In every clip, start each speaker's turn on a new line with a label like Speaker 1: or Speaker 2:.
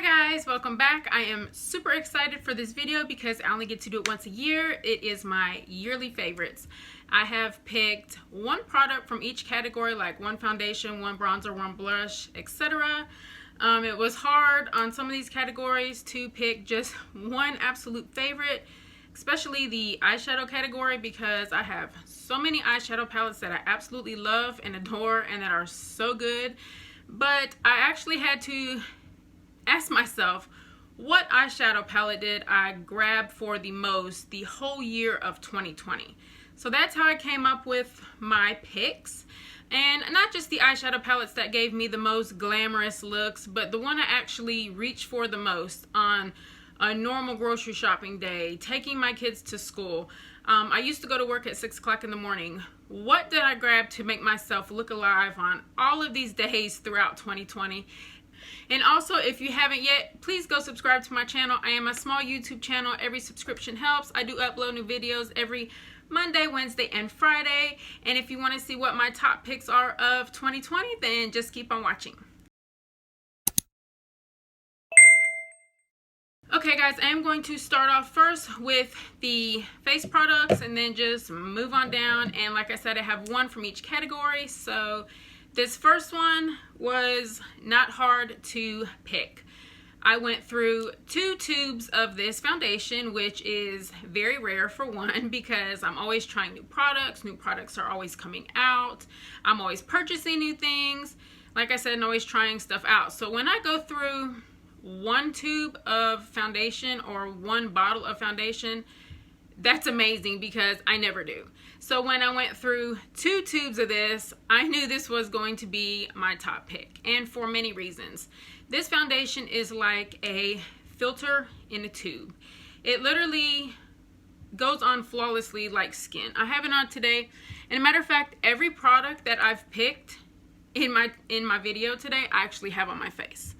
Speaker 1: Hi guys, welcome back. I am super excited for this video because I only get to do it once a year. It is my yearly favorites. I have picked one product from each category, like one foundation, one bronzer, one blush, etc. It was hard on some of these categories to pick just one absolute favorite, especially the eyeshadow category, because I have so many eyeshadow palettes that I absolutely love and adore and that are so good. But I actually had to ask myself, what eyeshadow palette did I grab for the most the whole year of 2020? So that's how I came up with my picks. And not just the eyeshadow palettes that gave me the most glamorous looks, but the one I actually reached for the most on a normal grocery shopping day, taking my kids to school. I used to go to work at 6 o'clock in the morning. What did I grab to make myself look alive on all of these days throughout 2020? And also, if you haven't yet, please go subscribe to my channel. I am a small YouTube channel. Every subscription helps. I do upload new videos every Monday, Wednesday, and Friday. And if you want to see what my top picks are of 2020, then just keep on watching. Okay guys, I am going to start off first with the face products and then just move on down. And like I said, I have one from each category. So this first one was not hard to pick. I went through 2 tubes of this foundation, which is very rare for one, because I'm always trying new products. New products are always coming out. I'm always purchasing new things. Like I said, I'm always trying stuff out. So when I go through 1 tube of foundation or 1 bottle of foundation, that's amazing because I never do. So when I went through 2 tubes of this, I knew this was going to be my top pick, and for many reasons. This foundation is like a filter in a tube. It literally goes on flawlessly like skin. I have it on today, and a matter of fact, every product that I've picked in my video today, I actually have on my face.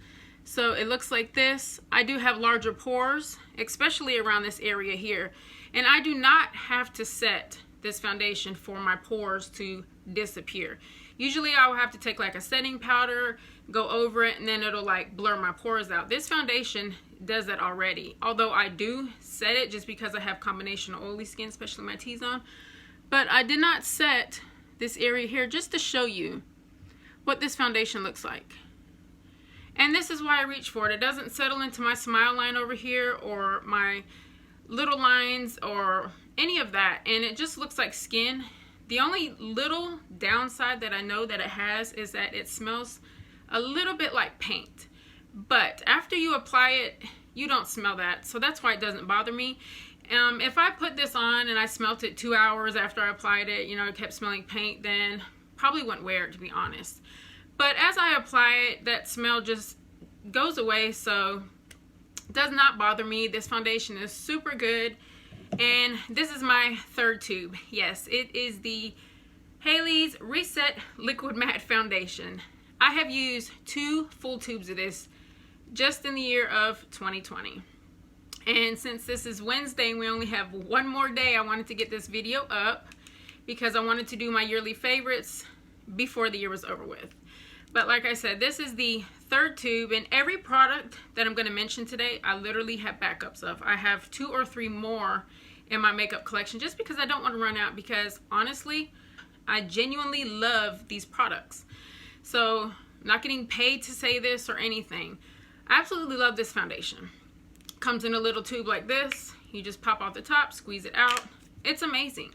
Speaker 1: So it looks like this. I do have larger pores, especially around this area here. And I do not have to set this foundation for my pores to disappear. Usually I will have to take like a setting powder, go over it, and then it'll like blur my pores out. This foundation does that already. Although I do set it just because I have combination oily skin, especially my T-zone. But I did not set this area here just to show you what this foundation looks like. And this is why I reach for it. It doesn't settle into my smile line over here or my little lines or any of that, and it just looks like skin. The only little downside that I know that it has is that it smells a little bit like paint, but after you apply it, you don't smell that, so that's why it doesn't bother me. If I put this on and I smelt it 2 hours after I applied it, you know, it kept smelling paint, then probably wouldn't wear it, to be honest. But as I apply it, that smell just goes away, so it does not bother me. This foundation is super good. And this is my 3rd tube. Yes, it is the Haley's Reset Liquid Matte Foundation. I have used 2 full tubes of this just in the year of 2020. And since this is Wednesday and we only have 1 more day, I wanted to get this video up because I wanted to do my yearly favorites before the year was over with. But like I said, this is the 3rd tube, and every product that I'm going to mention today, I literally have backups of. I have 2 or 3 more in my makeup collection just because I don't want to run out, because honestly, I genuinely love these products. So I'm not getting paid to say this or anything. I absolutely love this foundation. Comes in a little tube like this. You just pop off the top, squeeze it out. It's amazing.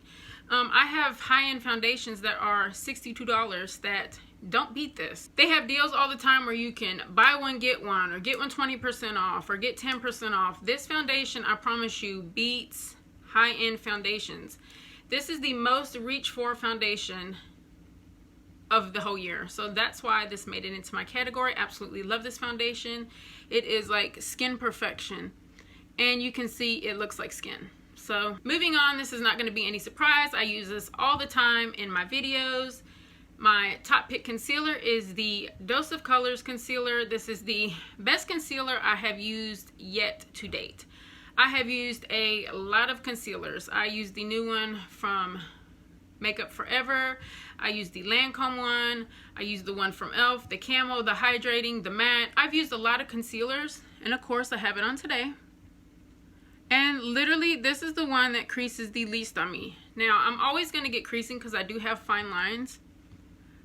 Speaker 1: I have high-end foundations that are $62 that don't beat this. They have deals all the time where you can buy one, get one, or get one 20% off, or get 10% off. This foundation, I promise you, beats high-end foundations. This is the most reach for foundation of the whole year. So that's why this made it into my category. Absolutely love this foundation. It is like skin perfection. And you can see it looks like skin. So moving on, this is not going to be any surprise. I use this all the time in my videos. My top pick concealer is the Dose of Colors concealer. This is the best concealer I have used yet to date. I have used a lot of concealers. I used the new one from Makeup Forever. I use the Lancome one. I use the one from e.l.f., the Camo, the Hydrating, the Matte. I've used a lot of concealers, and of course I have it on today. And literally, this is the one that creases the least on me. Now, I'm always going to get creasing because I do have fine lines.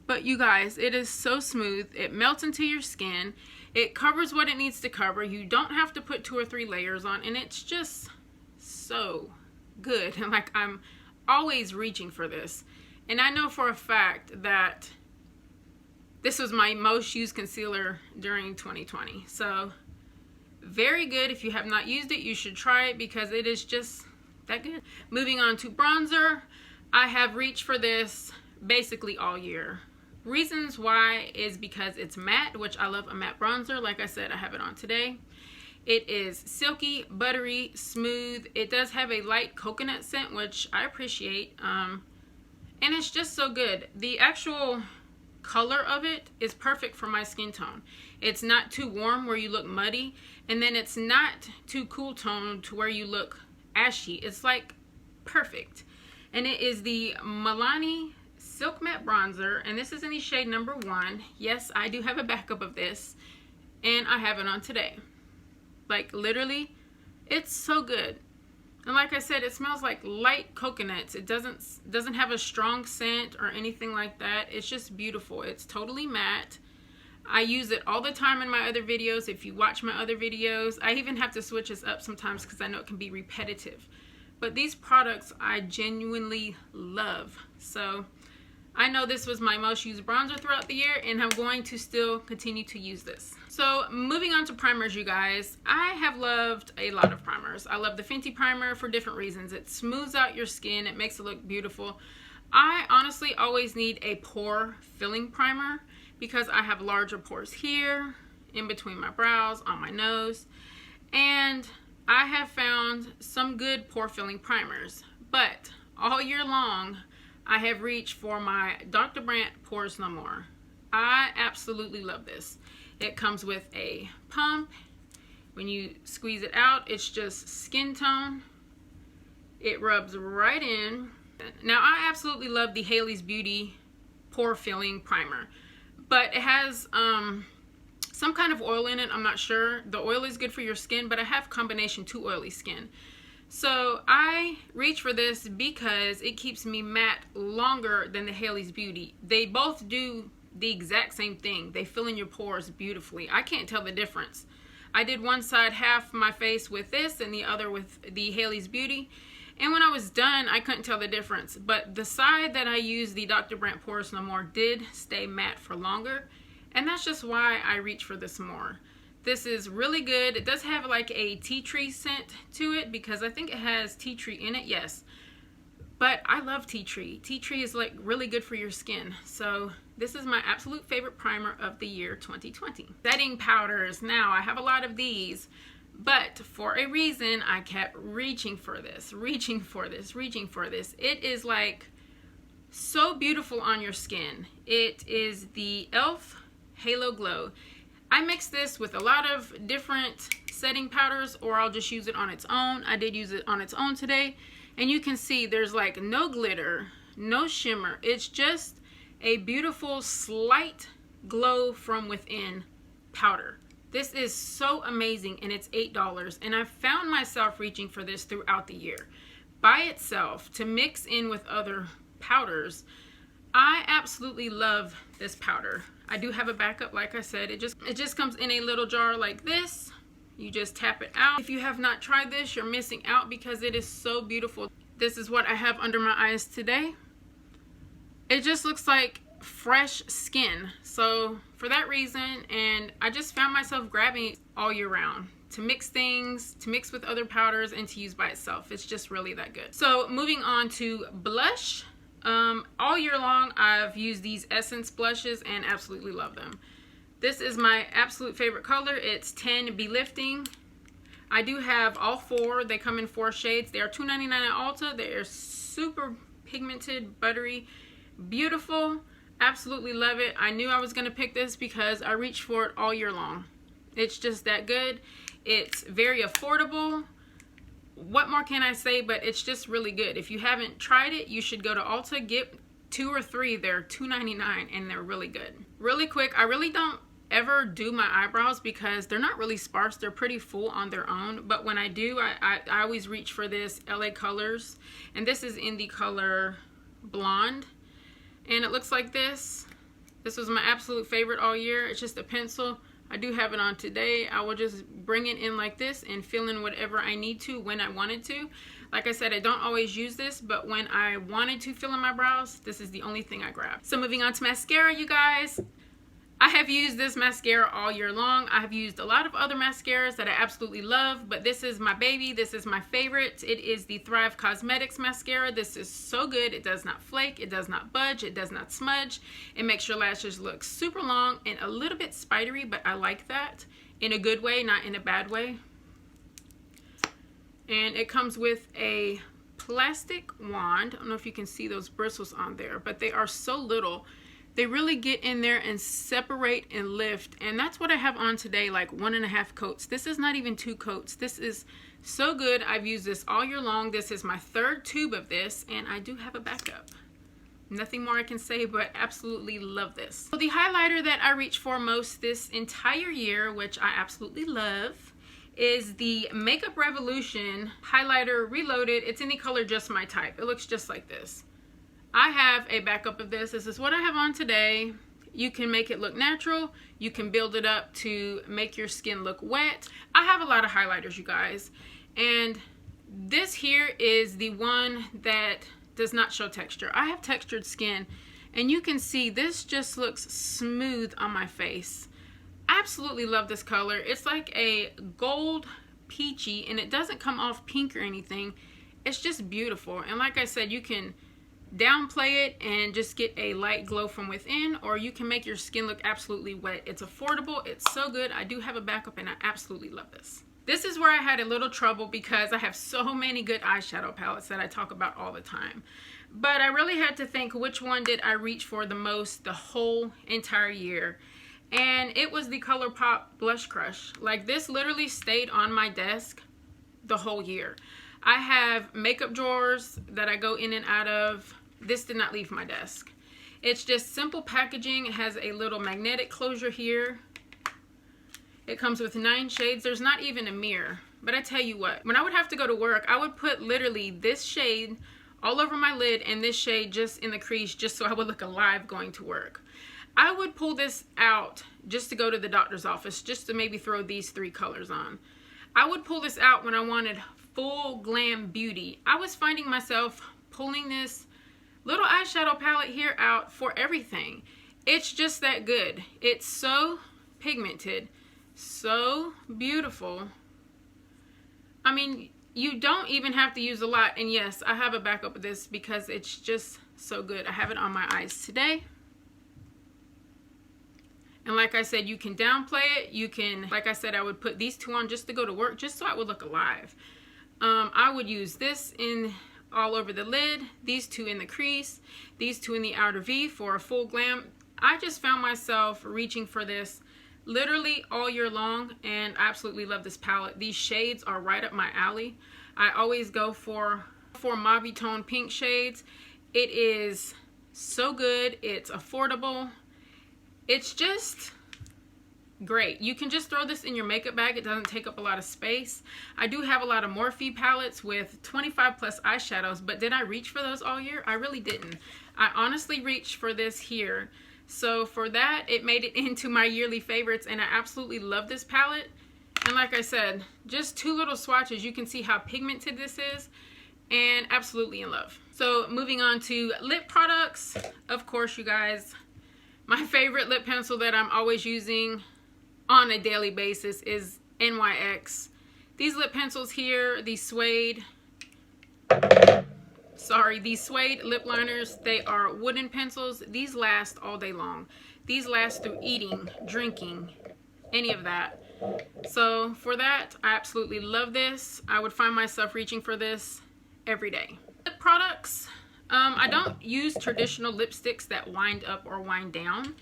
Speaker 1: But you guys, it is so smooth. It melts into your skin. It covers what it needs to cover. You don't have to put 2 or 3 layers on. And it's just so good. And like, I'm always reaching for this. And I know for a fact that this was my most used concealer during 2020. So very good. If you have not used it, you should try it because it is just that good. Moving on to bronzer. I have reached for this basically all year. Reasons why is because it's matte, which I love a matte bronzer. Like I said, I have it on today. It is silky, buttery, smooth. It does have a light coconut scent, which I appreciate. And it's just so good. The actual color of it is perfect for my skin tone. It's not too warm where you look muddy, and then it's not too cool tone to where you look ashy. It's like perfect. And it is the Milani Silk Matte Bronzer, and this is in the shade number 1. Yes, I do have a backup of this, and I have it on today. Like, literally, it's so good. And like I said, it smells like light coconuts. It doesn't have a strong scent or anything like that. It's just beautiful. It's totally matte. I use it all the time in my other videos. If you watch my other videos, I even have to switch this up sometimes because I know it can be repetitive. But these products I genuinely love. So I know this was my most used bronzer throughout the year, and I'm going to still continue to use this. So moving on to primers, you guys. I have loved a lot of primers. I love the Fenty primer for different reasons. It smooths out your skin. It makes it look beautiful. I honestly always need a pore filling primer because I have larger pores here, in between my brows, on my nose. And I have found some good pore filling primers. But all year long, I have reached for my Dr. Brandt Pores No More. I absolutely love this. It comes with a pump. When you squeeze it out, it's just skin tone. It rubs right in. Now, I absolutely love the Hailey's Beauty Pore Filling Primer, but it has some kind of oil in it. I'm not sure. The oil is good for your skin, but I have combination 2 oily skin. So I reach for this because it keeps me matte longer than the Hailey's Beauty. They both do the exact same thing. They fill in your pores beautifully. I can't tell the difference. I did one side half my face with this and the other with the Hailey's Beauty. And when I was done, I couldn't tell the difference. But the side that I used, the Dr. Brandt Pores No More, did stay matte for longer. And that's just why I reach for this more. This is really good. It does have like a tea tree scent to it because I think it has tea tree in it, yes. But I love tea tree. Tea tree is like really good for your skin. So this is my absolute favorite primer of the year 2020. Setting powders. Now, I have a lot of these, but for a reason, I kept reaching for this, reaching for this, reaching for this. It is like so beautiful on your skin. It is the e.l.f. Halo Glow. I mix this with a lot of different setting powders, or I'll just use it on its own. I did use it on its own today, and you can see there's like no glitter, no shimmer. It's just a beautiful slight glow from within powder. This is so amazing, and it's $8, and I've found myself reaching for this throughout the year. By itself, to mix in with other powders, I absolutely love this powder. I do have a backup, like I said. It just comes in a little jar like this. You just tap it out. If you have not tried this, you're missing out because it is so beautiful. This is what I have under my eyes today. It just looks like fresh skin. So for that reason, and I just found myself grabbing it all year round to mix things, to mix with other powders, and to use by itself. It's just really that good. So moving on to blush. All year long, I've used these Essence blushes and absolutely love them. This is my absolute favorite color. It's 10 Be Lifting. I do have all 4. They come in 4 shades. They are $2.99 at Ulta. They are super pigmented, buttery, beautiful. Absolutely love it. I knew I was going to pick this because I reached for it all year long. It's just that good. It's very affordable. what more can I say? But it's just really good. If you haven't tried it, you should go to Ulta, get 2 or 3. They're $2.99 and they're really good. Really quick, I really don't ever do my eyebrows because they're not really sparse. They're pretty full on their own. But when I do, I always reach for this LA Colors. And this is in the color Blonde. And it looks like this. This was my absolute favorite all year. It's just a pencil. I do have it on today. I will just bring it in like this and fill in whatever I need to when I wanted to. Like I said, I don't always use this, but when I wanted to fill in my brows, this is the only thing I grab. So moving on to mascara, you guys. I have used this mascara all year long. I have used a lot of other mascaras that I absolutely love, but this is my baby. This is my favorite. It is the Thrive Cosmetics mascara. This is so good. It does not flake. It does not budge. It does not smudge. It makes your lashes look super long and a little bit spidery, but I like that in a good way, not in a bad way. And it comes with a plastic wand. I don't know if you can see those bristles on there, but they are so little. They really get in there and separate and lift. And that's what I have on today, like 1.5 coats. This is not even 2 coats. This is so good. I've used this all year long. This is my 3rd tube of this, and I do have a backup. Nothing more I can say, but absolutely love this. So the highlighter that I reach for most this entire year, which I absolutely love, is the Makeup Revolution Highlighter Reloaded. It's in the color Just My Type. It looks just like this. I have a backup of this. This is what I have on today. You can make it look natural. You can build it up to make your skin look wet. I have a lot of highlighters, you guys. And this here is the one that does not show texture. I have textured skin, and you can see this just looks smooth on my face. Absolutely love this color. It's like a gold peachy, and it doesn't come off pink or anything. It's just beautiful. And like I said, you can downplay it and just get a light glow from within, or you can make your skin look absolutely wet. It's affordable. It's so good. I do have a backup, and I absolutely love this. This is where I had a little trouble because I have so many good eyeshadow palettes that I talk about all the time. But I really had to think, which one did I reach for the most the whole entire year? And it was the ColourPop Blush Crush. Like, this literally stayed on my desk the whole year. I have makeup drawers that I go in and out of. This did not leave my desk. It's just simple packaging. It has a little magnetic closure here. It comes with 9 shades. There's not even a mirror. But I tell you what, when I would have to go to work, I would put literally this shade all over my lid and this shade just in the crease, just so I would look alive going to work. I would pull this out just to go to the doctor's office, just to maybe throw these 3 colors on. I would pull this out when I wanted full glam beauty. I was finding myself pulling this little eyeshadow palette here out for everything. It's just that good. It's so pigmented, so beautiful. I mean, you don't even have to use a lot. And yes, I have a backup of this because it's just so good. I have it on my eyes today. And like I said, you can downplay it. You can, like I said, I would put these 2 on just to go to work, just so I would look alive. I would use this in all over the lid, these 2 in the crease, these 2 in the outer V for a full glam. I just found myself reaching for this literally all year long, and I absolutely love this palette. These shades are right up my alley. I always go for mauve tone pink shades. It is so good. It's affordable. It's just great. You can just throw this in your makeup bag. It doesn't take up a lot of space. I do have a lot of Morphe palettes with 25 plus eyeshadows, but did I reach for those all year? I really didn't. I honestly reached for this here. So for that, it made it into my yearly favorites, and I absolutely love this palette. And like I said, just 2 little swatches, you can see how pigmented this is, and absolutely in love. So moving on to lip products. Of course, you guys, my favorite lip pencil that I'm always using on a daily basis is NYX. These lip pencils here, these suede lip liners, they are wooden pencils. These last all day long. These last through eating, drinking, any of that. So for that, I absolutely love this. I would find myself reaching for this every day. Lip products. I don't use traditional lipsticks that wind up or wind down,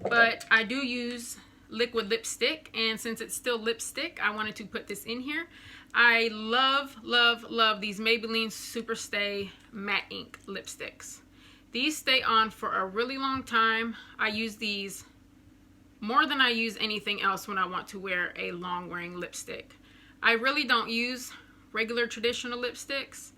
Speaker 1: but I do use liquid lipstick, and since it's still lipstick, I wanted to put this in here. I love, love, love these Maybelline Superstay Matte Ink lipsticks. These stay on for a really long time. I use these more than I use anything else when I want to wear a long wearing lipstick. I really don't use regular traditional lipsticks.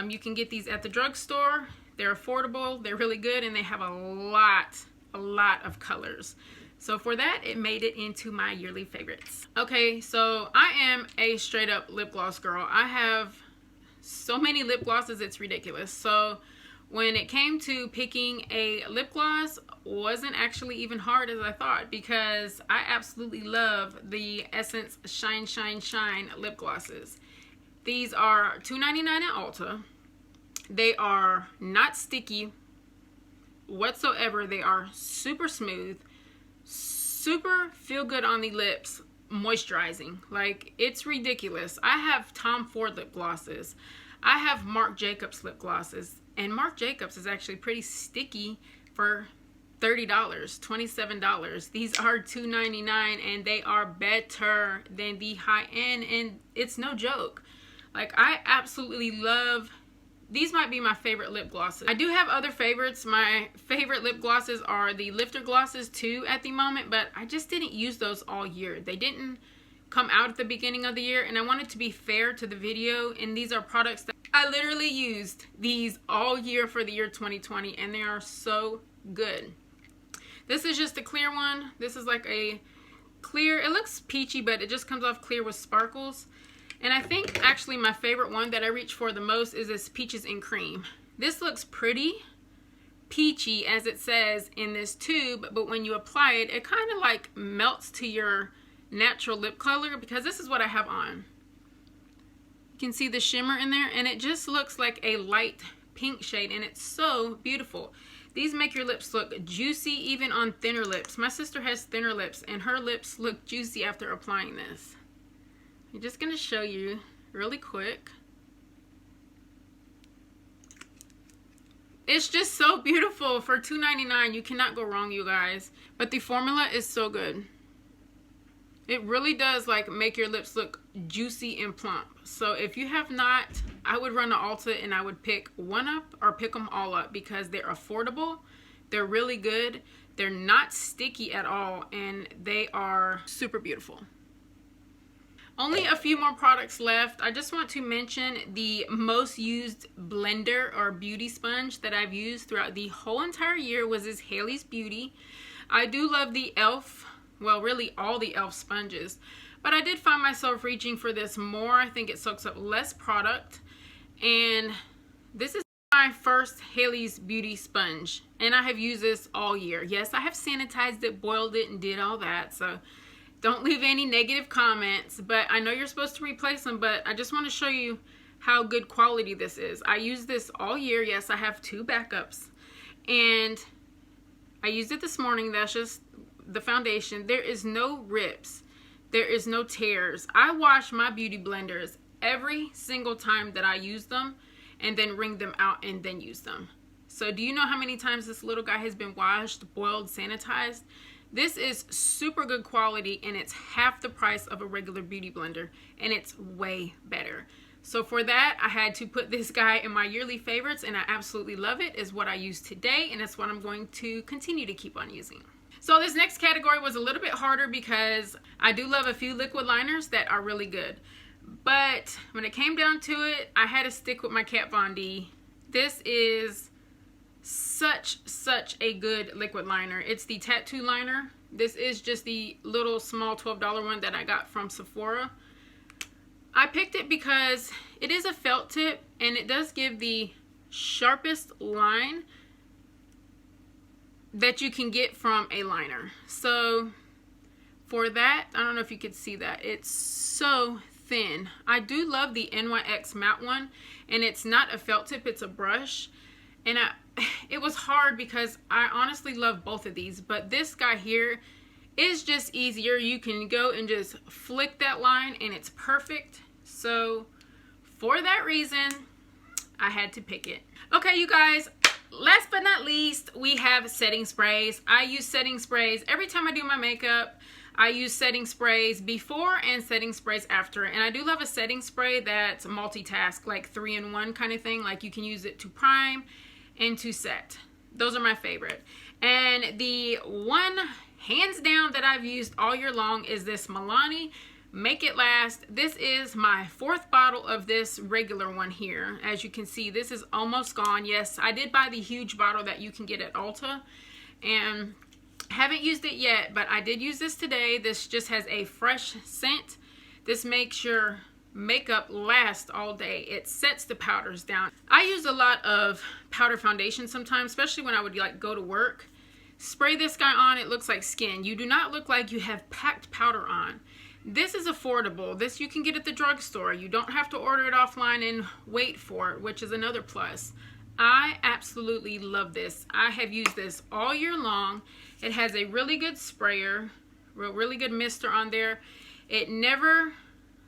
Speaker 1: You can get these at the drugstore. They're affordable, they're really good, and they have a lot of colors. So for that, it made it into my yearly favorites. Okay, so I am a straight up lip gloss girl. I have so many lip glosses, it's ridiculous. So when it came to picking a lip gloss, wasn't actually even hard as I thought, because I absolutely love the Essence Shine Shine Shine lip glosses. These are $2.99 at Ulta. They are not sticky whatsoever. They are super smooth, super feel good on the lips, moisturizing. Like, it's ridiculous. I have Tom Ford lip glosses. I have Marc Jacobs lip glosses, and Marc Jacobs is actually pretty sticky for $30, $27. These are $2.99, and they are better than the high end, and it's no joke. Like, I absolutely love, these might be my favorite lip glosses. I do have other favorites. My favorite lip glosses are the Lifter glosses too at the moment, but I just didn't use those all year. They didn't come out at the beginning of the year, and I wanted to be fair to the video, and these are products that I literally used these all year for the year 2020, and they are so good. This is just a clear one. This is like a clear, it looks peachy, but it just comes off clear with sparkles. And I think actually my favorite one that I reach for the most is this Peaches and Cream. This looks pretty peachy as it says in this tube, but when you apply it, it kind of like melts to your natural lip color, because this is what I have on. You can see the shimmer in there, and it just looks like a light pink shade, and it's so beautiful. These make your lips look juicy even on thinner lips. My sister has thinner lips, and her lips look juicy after applying this. I'm just going to show you really quick. It's just so beautiful for $2.99. You cannot go wrong, you guys. But the formula is so good. It really does like make your lips look juicy and plump. So if you have not, I would run to Ulta and I would pick one up or pick them all up, because they're affordable. They're really good. They're not sticky at all, and they are super beautiful. Only a few more products left. I just want to mention the most used blender or beauty sponge that I've used throughout the whole entire year was this Haley's Beauty. I do love the e.l.f., well, really all the e.l.f. sponges, but I did find myself reaching for this more. I think it soaks up less product, and this is my first Haley's Beauty sponge, and I have used this all year. Yes, I have sanitized it, boiled it, and did all that, so don't leave any negative comments, but I know you're supposed to replace them, but I just want to show you how good quality this is. I use this all year. Yes, I have 2 backups, and I used it this morning. That's just the foundation. There is no rips. There is no tears. I wash my beauty blenders every single time that I use them, and then wring them out and then use them. So do you know how many times this little guy has been washed, boiled, sanitized? This is super good quality, and it's half the price of a regular beauty blender, and it's way better. So for that, I had to put this guy in my yearly favorites, and I absolutely love it. It's what I use today, and it's what I'm going to continue to keep on using. So this next category was a little bit harder because I do love a few liquid liners that are really good. But when it came down to it, I had to stick with my Kat Von D. This is such a good liquid liner. It's the tattoo liner. This is just the little small $12 one that I got from Sephora. I picked it because it is a felt tip, and it does give the sharpest line that you can get from a liner. So for that, I don't know if you could see that, it's so thin. I do love the NYX matte one, and it's not a felt tip, it's a brush. And it was hard because I honestly love both of these, but this guy here is just easier. You can go and just flick that line, and it's perfect. So for that reason, I had to pick it. Okay, you guys, last but not least, we have setting sprays. I use setting sprays every time I do my makeup. I use setting sprays before and setting sprays after. And I do love a setting spray that's multitask, like 3-in-1 kind of thing. Like you can use it to prime and to set. Those are my favorite. And the one hands down that I've used all year long is this Milani Make It Last. This is my 4th bottle of this regular one here. As you can see, this is almost gone. Yes, I did buy the huge bottle that you can get at Ulta, and haven't used it yet, but I did use this today. This just has a fresh scent. This makes your makeup last all day. It sets the powders down. I use a lot of powder foundation sometimes, especially when I would like go to work. Spray this guy on, it looks like skin. You do not look like you have packed powder on. This is affordable. This you can get at the drugstore. You don't have to order it offline and wait for it, which is another plus. I absolutely love this. I have used this all year long. It has a really good sprayer, really good mister on there. It never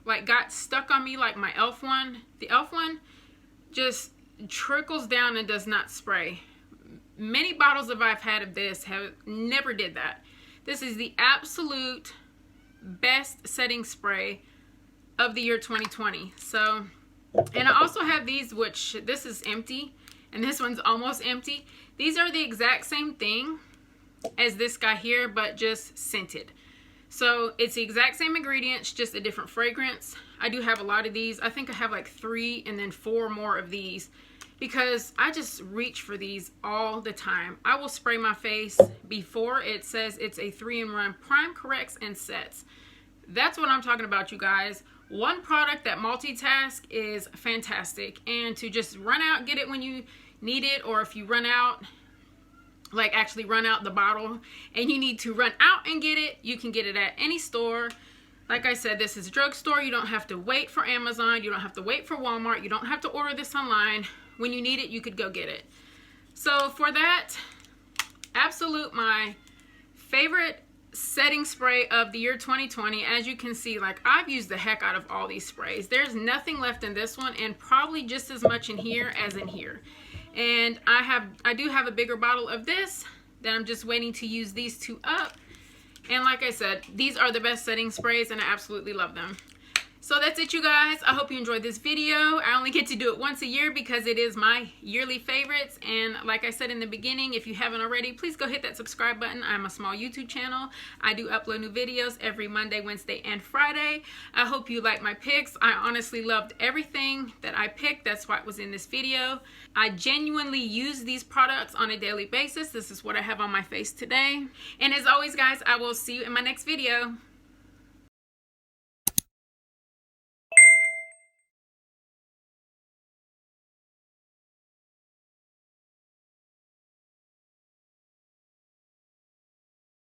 Speaker 1: like got stuck on me like my e.l.f. one. The e.l.f. one just trickles down and does not spray. Many bottles that I've had of this have never did that. This is the absolute best setting spray of the year 2020. So, and I also have these, which this is empty and this one's almost empty. These are the exact same thing as this guy here, but just scented. So it's the exact same ingredients, just a different fragrance. I do have a lot of these. I think I have like 3 and then 4 more of these because I just reach for these all the time. I will spray my face before. It says it's a 3-in-1 prime, corrects, and sets. That's what I'm talking about, you guys. One product that multitask is fantastic. And to just run out, get it when you need it, or if you run out, like actually run out the bottle and you need to run out and get it, you can get it at any store. Like I said, this is a drugstore. You don't have to wait for Amazon. You don't have to wait for Walmart. You don't have to order this online. When you need it, you could go get it. So for that, absolute my favorite setting spray of the year 2020. As you can see, like I've used the heck out of all these sprays. There's nothing left in this one and probably just as much in here as in here. And I do have a bigger bottle of this that I'm just waiting to use these 2 up. And like I said, these are the best setting sprays and I absolutely love them. So that's it, you guys. I hope you enjoyed this video. I only get to do it once a year because it is my yearly favorites. And like I said in the beginning, if you haven't already, please go hit that subscribe button. I'm a small YouTube channel. I do upload new videos every Monday, Wednesday, and Friday. I hope you like my picks. I honestly loved everything that I picked. That's why it was in this video. I genuinely use these products on a daily basis. This is what I have on my face today. And as always, guys, I will see you in my next video.